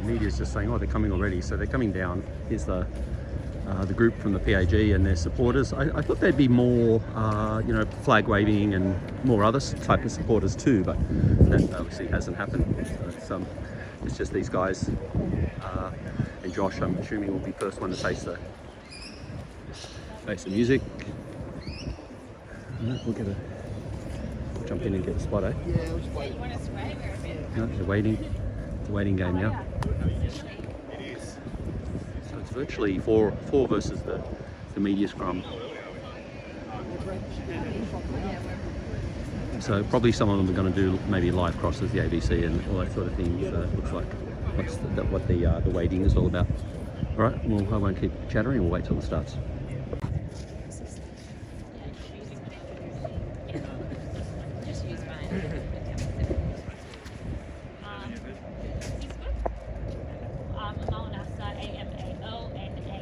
media's just saying, oh, they're coming already. So they're coming down. Here's the group from the PAG and their supporters. I thought there'd be more, flag waving and more other type of supporters too, but that obviously hasn't happened. So it's just these guys. And Josh, I'm assuming, will be first one to face the music. We'll jump in and get a spot, eh? Yeah, I was waiting. No, they're waiting. It's a waiting game now. It is. So it's virtually four versus the media scrum. So probably some of them are going to do maybe live crosses, the ABC and all that sort of thing. Looks like what the waiting is all about. All right, well, I won't keep chattering. We'll wait till it starts. Amal, Nassar, Amal, Nassar.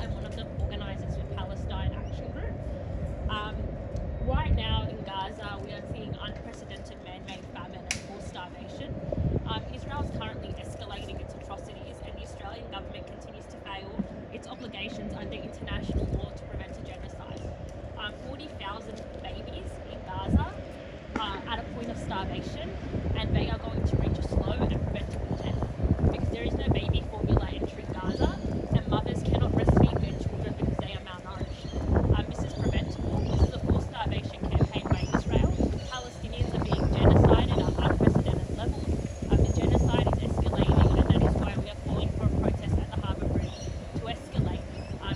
I'm one of the organisers with Palestine Action Group. Right now in Gaza, we are seeing unprecedented man-made famine and forced starvation. Israel is currently escalating its atrocities, and the Australian government continues to fail its obligations under international law to prevent a genocide. 40,000 babies in Gaza are at a point of starvation, and they are going to reach a slow and preventable death because there is no baby formula entering Gaza, and mothers cannot breastfeed their children because they are malnourished. This is preventable. This is a forced starvation campaign by Israel. Palestinians are being genocided at unprecedented levels. The genocide is escalating, and that is why we are calling for a protest at the Harbour Bridge to escalate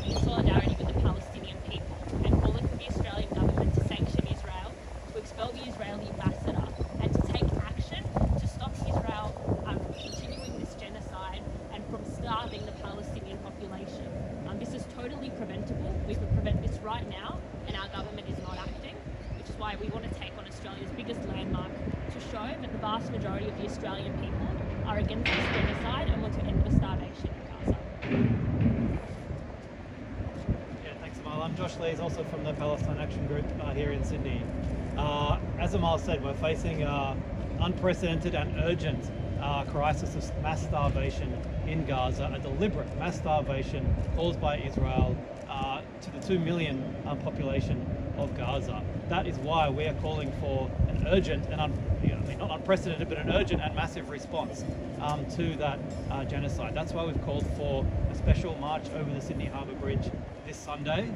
in solidarity with the Palestinian people, and calling for the Australian government to sanction Israel, to expel the Israeli ambassador, and to take action to stop Israel from continuing this genocide and from starving the Palestinian population. This is totally preventable. We could prevent this right now, and our government is not acting, which is why we want to take on Australia's biggest landmark to show that the vast majority of the Australian people are against this genocide and want to end the starvation in Gaza. Yeah, thanks, Amal. I'm Josh Lees, also from the Palestine Action Group here in Sydney. As Amal said, we're facing unprecedented and urgent crisis of mass starvation in Gaza, a deliberate mass starvation caused by Israel to the 2 million population of Gaza. That is why we are calling for an urgent and not unprecedented, but an urgent and massive response to that genocide. That's why we've called for a special march over the Sydney Harbour Bridge this Sunday.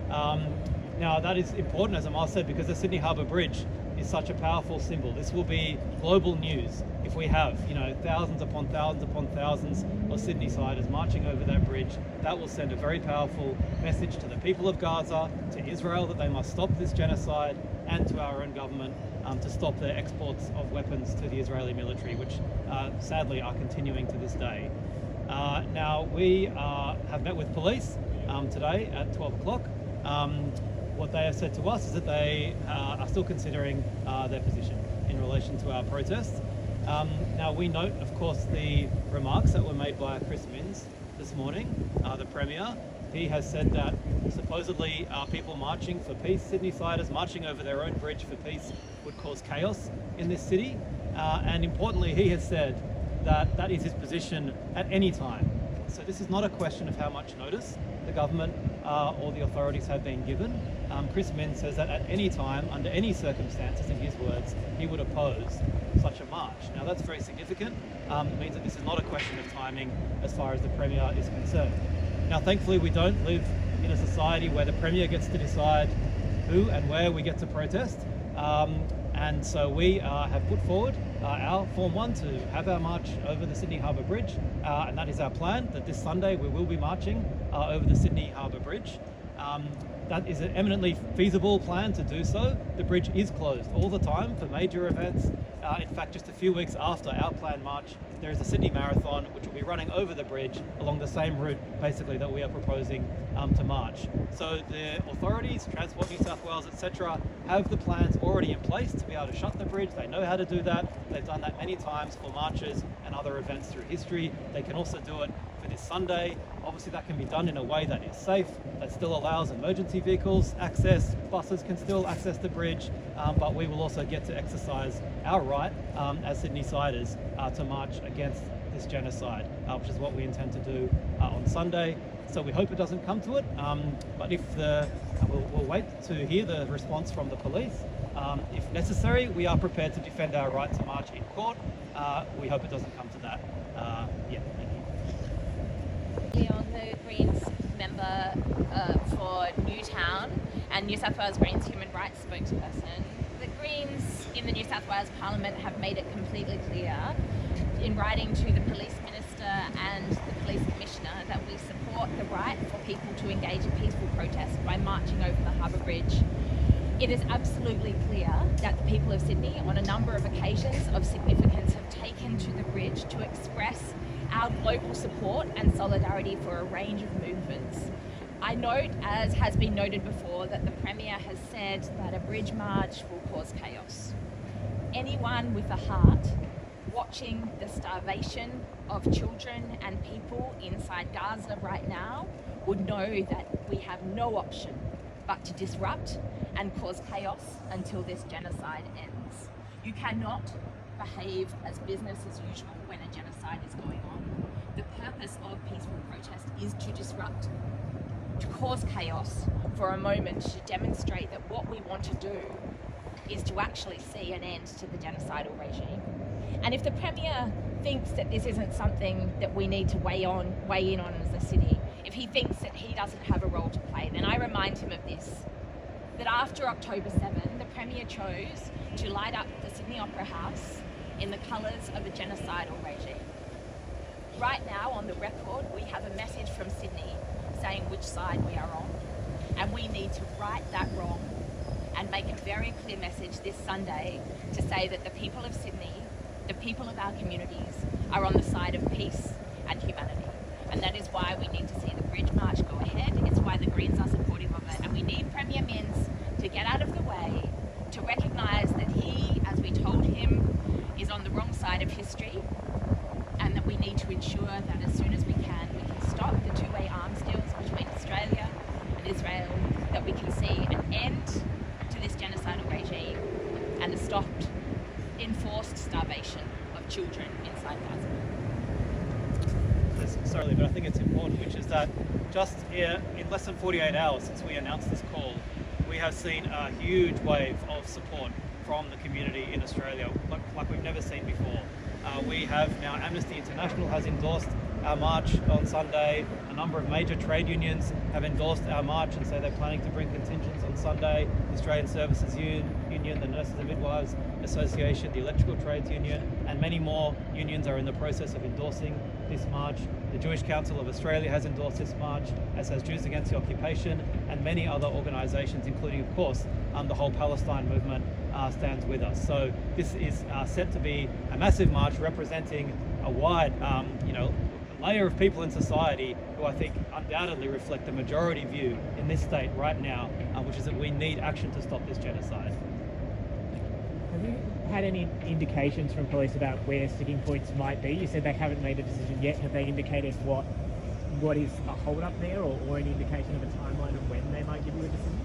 Now that is important, as Amal said, because the Sydney Harbour Bridge is such a powerful symbol. This will be global news if we have, thousands upon thousands of Sydney-siders marching over that bridge. That will send a very powerful message to the people of Gaza, to Israel, that they must stop this genocide, and to our own government to stop their exports of weapons to the Israeli military, which sadly are continuing to this day. Now, we have met with police today at 12 o'clock. What they have said to us is that they are still considering their position in relation to our protests. Now, we note, of course, the remarks that were made by Chris Minns this morning, the Premier. He has said that supposedly people marching for peace, Sydney-siders marching over their own bridge for peace, would cause chaos in this city. And importantly, he has said that that is his position at any time. So this is not a question of how much notice the government or the authorities have been given. Chris Minns says that at any time, under any circumstances, in his words, he would oppose such a march. Now that's very significant. It means that this is not a question of timing as far as the Premier is concerned. Now thankfully we don't live in a society where the Premier gets to decide who and where we get to protest. And so we have put forward our Form 1 to have our march over the Sydney Harbour Bridge, and that is our plan, that this Sunday we will be marching over the Sydney Harbour Bridge. That is an eminently feasible plan to do so. The bridge is closed all the time for major events. In fact, just a few weeks after our planned march, there is a Sydney Marathon which will be running over the bridge along the same route basically that we are proposing to march. So the authorities, Transport New South Wales, etc., have the plans already in place to be able to shut the bridge. They know how to do that. They've done that many times for marches and other events through history. They can also do it for this Sunday. Obviously that can be done in a way that is safe, that still allows emergency vehicles access, buses can still access the bridge, but we will also get to exercise our right as Sydney-siders to march against this genocide, which is what we intend to do on Sunday. So we hope it doesn't come to it, but if we'll wait to hear the response from the police. If necessary, we are prepared to defend our right to march in court. We hope it doesn't come to that. Yeah, thank you. Leong, the Greens member for Newtown and New South Wales Greens human rights spokesperson. The Greens in the New South Wales Parliament have made it completely clear in writing to the Police Minister and the Police Commissioner that we support the right for people to engage in peaceful protest by marching over the Harbour Bridge. It is absolutely clear that the people of Sydney, on a number of occasions of significance, have taken to the bridge to express our global support and solidarity for a range of movements. I note, as has been noted before, that the Premier has said that a bridge march will cause chaos. Anyone with a heart watching the starvation of children and people inside Gaza right now would know that we have no option but to disrupt and cause chaos until this genocide ends. You cannot behave as business as usual when a genocide is going on. The purpose of peaceful protest is to disrupt, to cause chaos for a moment, to demonstrate that what we want to do is to actually see an end to the genocidal regime. And if the Premier thinks that this isn't something that we need to weigh in on as a city, if he thinks that he doesn't have a role to play, then I remind him of this, that after October 7, the Premier chose to light up the Sydney Opera House in the colours of a genocidal regime. Right now, on the record, we have a message from Sydney saying which side we are on, and we need to right that wrong and make a very clear message this Sunday to say that the people of Sydney, the people of our communities, are on the side of peace and humanity. And that is why we need to see the bridge march go ahead. It's why the Greens are supportive of it. And we need Premier Minns to get out of the way, to recognise that he, as we told him, is on the wrong side of history, and that we need to ensure that as soon as we can stop the two-way arms deals between Australia and Israel, that we can see an end to this genocidal regime and a stopped enforced starvation of children inside Gaza. Sorry, but I think it's important, which is that just here in less than 48 hours since we announced this call, we have seen a huge wave of support from the community in Australia, like we've never seen before. We have now Amnesty International has endorsed our march on Sunday. A number of major trade unions have endorsed our march and say they're planning to bring contingents on Sunday. The Australian Services Union, the Nurses and Midwives Association, the Electrical Trades Union, and many more unions are in the process of endorsing this march. The Jewish Council of Australia has endorsed this march, as has Jews Against the Occupation, and many other organisations, including, of course, the whole Palestine movement stands with us. So this is set to be a massive march representing a wide, layer of people in society who I think undoubtedly reflect the majority view in this state right now, which is that we need action to stop this genocide. Have you had any indications from police about where sticking points might be? You said they haven't made a decision yet. Have they indicated what is a hold up there, or any indication of a timeline of when they might give you a decision?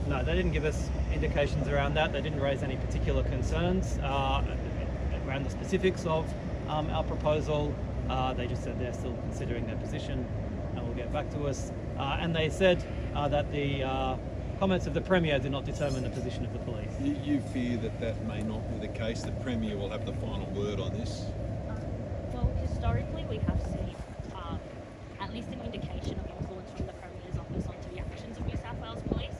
No, they didn't give us indications around that. They didn't raise any particular concerns around the specifics of our proposal. They just said they're still considering their position and will get back to us. And they said that the comments of the Premier do not determine the position of the police. You fear that may not be the case. The Premier will have the final word on this. Well, historically, we have seen at least an indication of influence from the Premier's office onto the actions of New South Wales Police.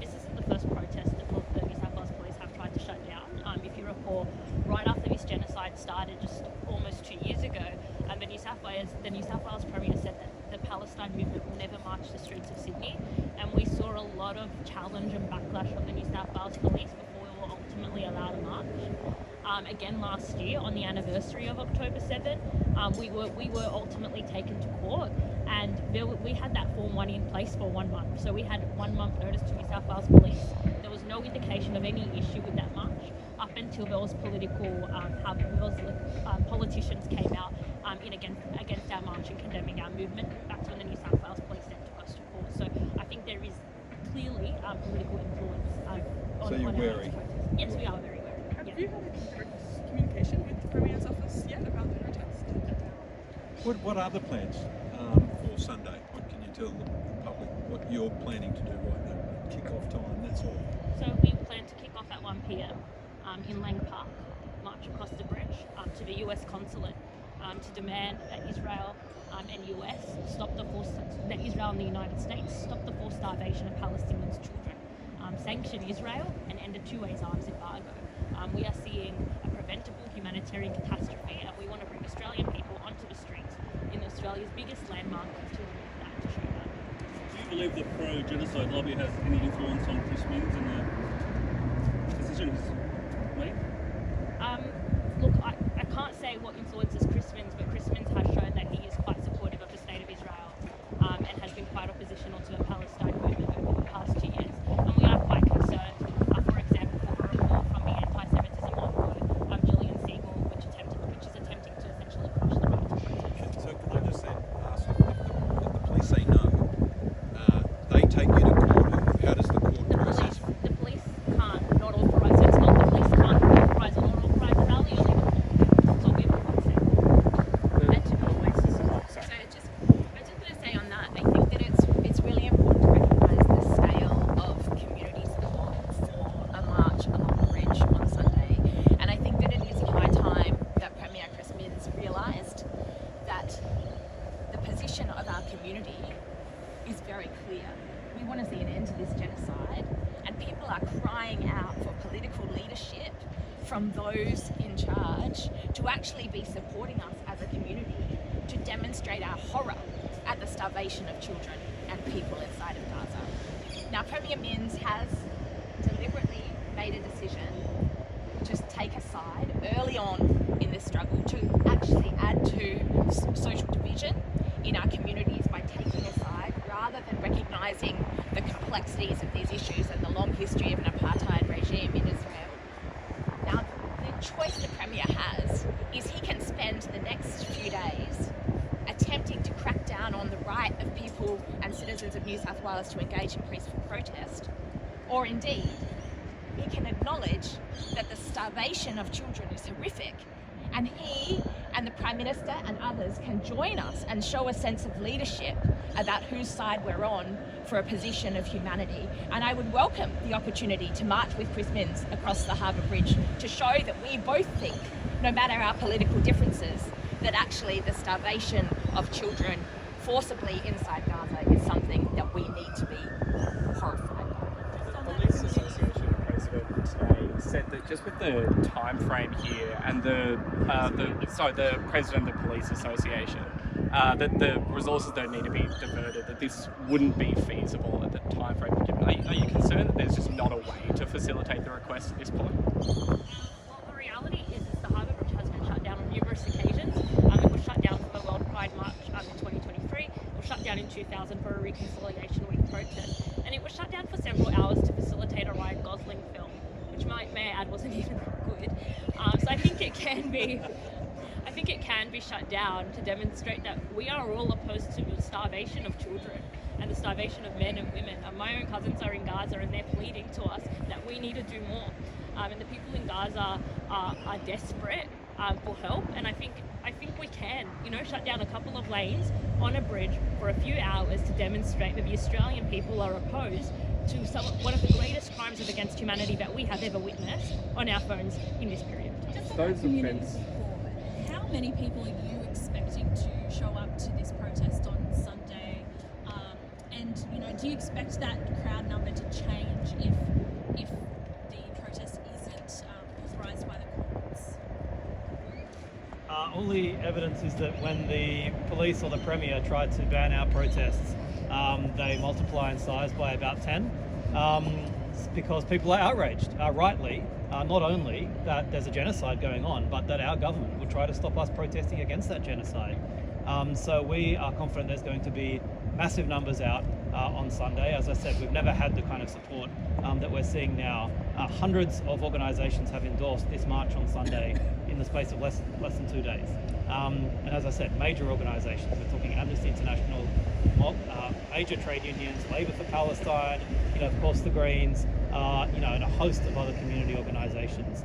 This isn't the first protest that the New South Wales Police have tried to shut down. If you recall, right after this genocide started just almost 2 years ago, the New South Wales Premier said that the Palestine movement will never march the streets of Sydney, and we saw a lot of challenge and backlash from the New South Wales Police before we were ultimately allowed to march. Again, last year on the anniversary of October 7, we were ultimately taken to court, and we had that Form 1 in place for 1 month. So we had 1 month notice to New South Wales Police. There was no indication of any issue with that march up until there was politicians came out against our march and condemning our movement. That's when the New South Wales Police then took us to court. So I think there is clearly political influence on So you're our wary? Yes, we are very wary. Have you had any direct communication with the Premier's office yet about the protest? What are the plans for Sunday? What can you tell the public what you're planning to do right now? Kick-off time, that sort of thing. So we plan to kick off at 1 p.m. In Leong Park, march across the bridge to the US consulate to demand that Israel and US stop that Israel and the United States stop the forced starvation of Palestinians' children, sanction Israel and end a two-way arms embargo. We are seeing a preventable humanitarian catastrophe, and we want to bring Australian people onto the streets in Australia's biggest landmark to that to show that. Do you believe the pro-genocide lobby has any influence on Chris Minns and the decisions made? Look, I can't say what influences Chris Minns, but Chris Minns has shown that he is quite supportive of the state of Israel and has been quite oppositional to the Palestine movement over the past 2 years. And we are quite concerned, for example, for a report from the anti-Semitism watchdog, Gillian Siegel, which is attempting to essentially crush the right to protest. So can I just then ask if the police say no, they take you to court? How does the court process? The police can't not authorise it. It's not the police can't authorise or not authorise a rally or leave a court. That's what we've always said. And to always so I just want to say on that, I think that it's really important to recognise the scale of community support for a march along the bridge on Sunday, and I think that it is high time that Premier Chris Minns realised that the position of our community is very clear. We want to see an end to this genocide, and people are crying out for political leadership from those in charge to actually be supporting us as a community to demonstrate our horror at the starvation of children and people inside of Gaza. Now, Premier Minns has deliberately made a decision to take a side early on in this struggle to actually add to social division in our communities by taking a side rather than recognising the complexities of these issues and the long history of an apartheid regime in Israel. Now, the choice the Premier has is he can spend the next few days attempting to crack down on the right of people and citizens of New South Wales to engage in peaceful protest, or indeed, he can acknowledge that the starvation of children is horrific, and he and the Prime Minister and others can join us and show a sense of leadership about whose side we're on for a position of humanity. And I would welcome the opportunity to march with Chris Minns across the Harbour Bridge to show that we both think, no matter our political differences, that actually the starvation of children forcibly inside Gaza is something that we need to be horrified by. The Police Association president today said that just with the time frame here and the president of the Police Association, that the resources don't need to be diverted, that this wouldn't be feasible at the time frame given. Are you concerned that there's just not a way to facilitate the request at this point? Well, the reality is the Harbour Bridge has been shut down on numerous occasions. It was shut down for the World Pride March in 2023. It was shut down in 2000 for a Reconciliation Week protest, and it was shut down for several hours to facilitate a Ryan Gosling film, which may I add wasn't even good. So I think it can be. I think it can be shut down to demonstrate that we are all opposed to the starvation of children and the starvation of men and women. My own cousins are in Gaza and they're pleading to us that we need to do more. And the people in Gaza are desperate for help, and I think we can, shut down a couple of lanes on a bridge for a few hours to demonstrate that the Australian people are opposed to one of the greatest crimes against humanity that we have ever witnessed on our phones in this period. Just about community support, how many people are you expecting to show up to this protest on Sunday? And do you expect that crowd number to change if the protest isn't authorised by the courts? Only evidence is that when the police or the Premier tried to ban our protests, they multiply in size by about 10. Because people are outraged, rightly, not only that there's a genocide going on, but that our government would try to stop us protesting against that genocide. So we are confident there's going to be massive numbers out on Sunday. As I said, we've never had the kind of support that we're seeing now. Hundreds of organisations have endorsed this march on Sunday in the space of less than 2 days. And as I said, major organisations, we're talking Amnesty International, major trade unions, Labour for Palestine, of course the Greens, and a host of other community organisations.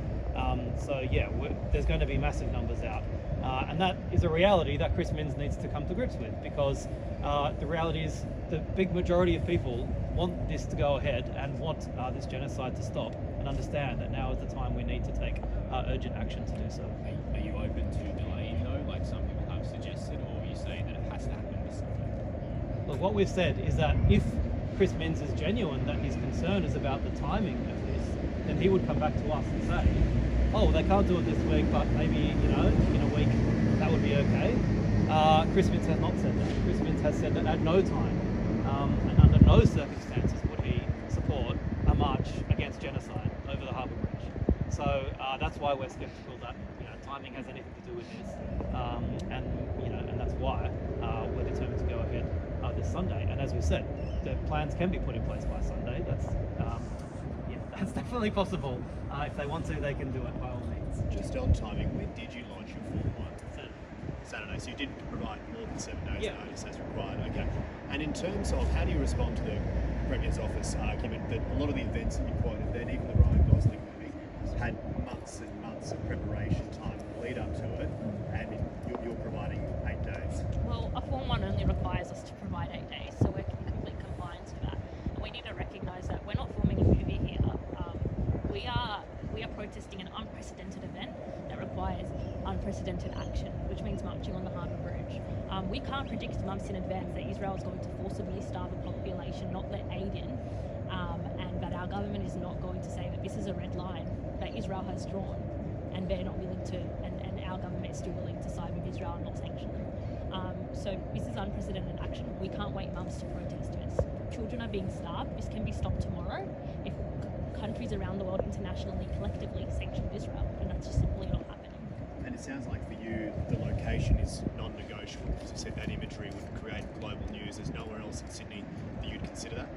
So yeah, there's going to be massive numbers out And that is a reality that Chris Minns needs to come to grips with, because the reality is the big majority of people want this to go ahead and want this genocide to stop, and understand that now is the time we need to take urgent action to do so. Are you open to delaying though, like some people have suggested, or are you saying that it has to happen this Sunday? Look, what we've said is that if Chris Minns is genuine, that his concern is about the timing of this, then he would come back to us and say, oh, they can't do it this week, but maybe, in a week that would be okay. Chris Minns has not said that. Chris Minns has said that at no time and under no circumstances would he support a march against genocide over the Harbour Bridge. So that's why we're sceptical that timing has anything to do with this, and that's why we're determined to go ahead this Sunday. And as we said, the plans can be put in place by Sunday. That's definitely possible. If they want to, they can do it by all means. Just on timing, when did you launch your form on? Saturday. So you did provide more than 7 days notice as required. Okay. And in terms of how do you respond to the Premier's office argument that a lot of the events that you quoted, then even the Ryan Gosling movie, had months and months of preparation time lead up to it, and you're providing 8 days? Well, a Form 1 only requires us to provide 8 days, so we're in complete compliance with that. And we need to recognise that we're not forming a movie here. We are protesting an unprecedented event that requires unprecedented action, which means marching on the Harbour Bridge. We can't predict months in advance that Israel is going to forcibly starve a population, not let aid in, and that our government is not going to say that this is a red line that Israel has drawn, and they're not willing to, and our government is still willing to side with Israel and not sanction them. So this is unprecedented action. We can't wait months to protest this. Children are being starved. This can be stopped tomorrow if countries around the world internationally collectively sanction Israel, and that's just simply not happening. And it sounds like for you, the location is non-negotiable. As you said, that imagery would create global news. There's nowhere else in Sydney that you'd consider that?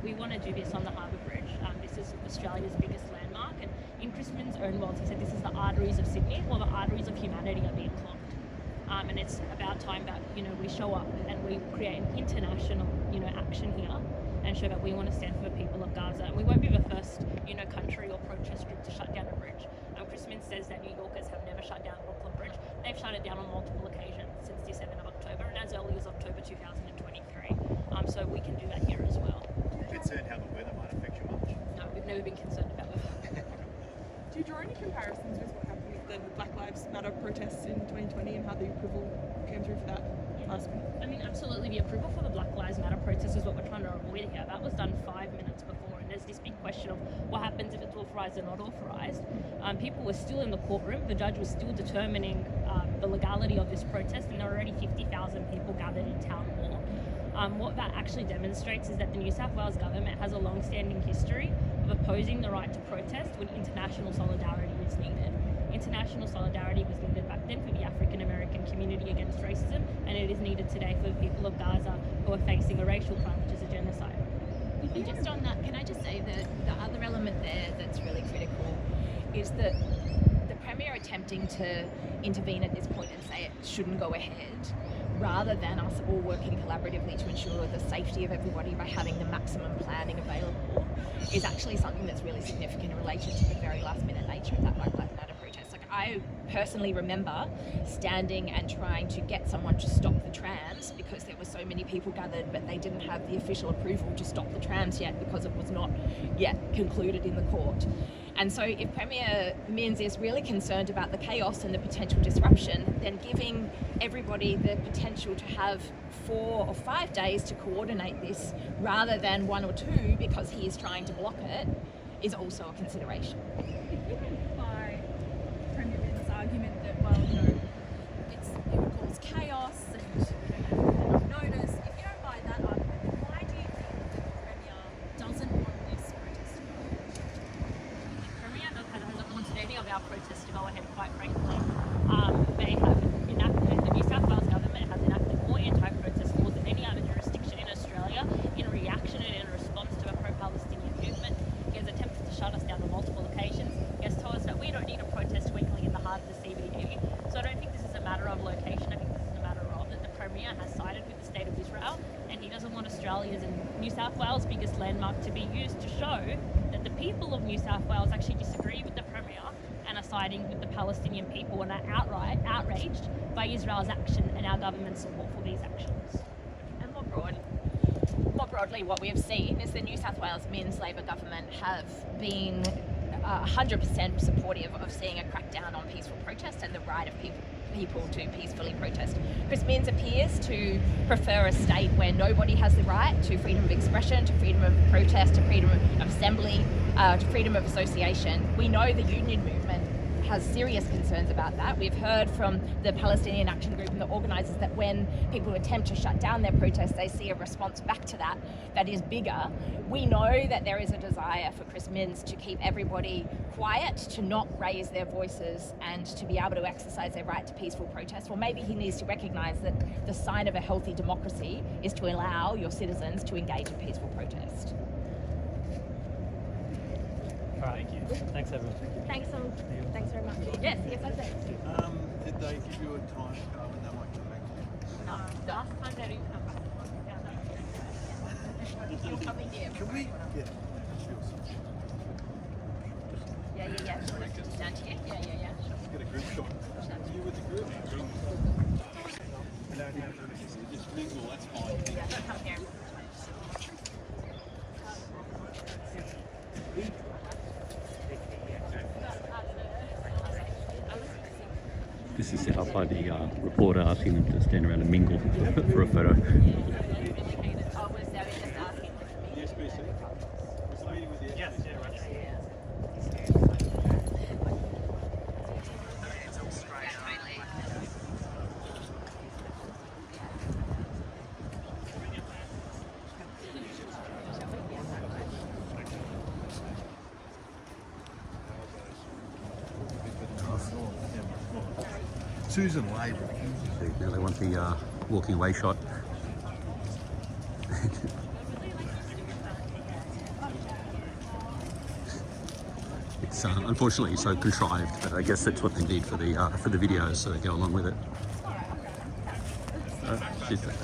We want to do this on the Harbour Bridge. This is Australia's biggest landmark, and in Chris Minns' own words, he said this is the arteries of Sydney. Well, the arteries of humanity are being clogged. And it's about time that we show up and we create an international action here and show that we want to stand for the people of Gaza. And we won't be the first country or protest group to shut down a bridge. Chris Minns says that New Yorkers have never shut down Brooklyn Bridge. They've shut it down on multiple occasions since the 7th of October and as early as October 2023. So we can do that here as well. Are you concerned how the weather might affect your march? No, we've never been concerned about weather. Do you draw any comparisons with what happened with the Black Lives Matter protests in 2020 and how the approval came through for that last week? I mean, absolutely. The approval for the Black Lives Matter protest is what we're trying to avoid here. That was done 5 minutes before, and there's this big question of what happens if it's authorised or not authorised. People were still in the courtroom. The judge was still determining the legality of this protest, and there were already 50,000 people gathered in Town Hall. What that actually demonstrates is that the New South Wales government has a long-standing history of opposing the right to protest when international solidarity is needed. International solidarity was needed back then for the African American community against racism, and it is needed today for the people of Gaza who are facing a racial crime, which is a genocide. And just on that, can I just say that the other element there that's really critical is that the Premier attempting to intervene at this point and say it shouldn't go ahead, rather than us all working collaboratively to ensure the safety of everybody by having the maximum planning available, is actually something that's really significant in relation to the very last minute nature of that Black Lives Matter protest. Like, I personally remember standing and trying to get someone to stop the trams because there were so many people gathered, but they didn't have the official approval to stop the trams yet because it was not yet concluded in the court. And so if Premier Minns is really concerned about the chaos and the potential disruption, then giving everybody the potential to have 4 or 5 days to coordinate this rather than 1 or 2 because he is trying to block it is also a consideration. If you don't buy Premier Minns' argument that, well, it would cause chaos and notice, if you don't buy that argument, then why do you think that the Premier doesn't want this protest to go ahead? The Premier hasn't wanted any of our protests to go ahead, quite frankly. They have enacted, the New South Wales government has enacted more anti-protest laws than any other jurisdiction in Australia in reaction and in response to a pro-Palestinian movement. He has attempted to shut us down on multiple occasions. He has told us that we don't need a protest weekly in the heart of the CBD. So I don't think this is a matter of location. I think this is a matter of that the Premier has sided with the state of Israel, and he doesn't want Australia's and New South Wales' biggest landmark to be used to show that the people of New South Wales actually disagree with the Premier and are siding with the Palestinian people and are outright outraged by Israel's action and our government's support for these actions. And more broadly, what we have seen is the New South Wales Men's Labor government have been 100% supportive of seeing a crackdown on peaceful protest and the right of people to peacefully protest. Chris Minns appears to prefer a state where nobody has the right to freedom of expression, to freedom of protest, to freedom of assembly, to freedom of association. We know the union movement has serious concerns about that. We've heard from the Palestinian Action Group and the organisers that when people attempt to shut down their protests, they see a response back to that is bigger. We know that there is a desire for Chris Minns to keep everybody quiet, to not raise their voices and to be able to exercise their right to peaceful protest. Well, maybe he needs to recognise that the sign of a healthy democracy is to allow your citizens to engage in peaceful protest. All right. Thank you. Thanks, everyone. Thanks very much. Yes, that's it. Did they give you a time when they might come back to you? No, last time they didn't come back. You'll probably get. Can we get Yeah. Down to you? Yeah. get a group shot? You with the group? Just mingle, that's fine. Yeah, come here. This is set up by the reporter asking them to stand around and mingle for a photo. Susan Labour. Now they want the walking away shot. It's unfortunately so contrived, but I guess that's what they need for the videos, so they go along with it.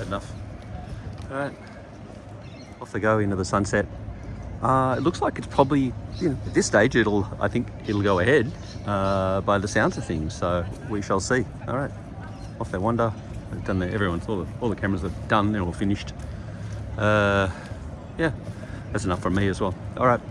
Enough. All right, off they go into the sunset. It looks like it's probably, at this stage, I think it'll go ahead by the sounds of things. So we shall see. All right, off they wander. They've done all the cameras are done. They're all finished. Yeah, that's enough from me as well. All right.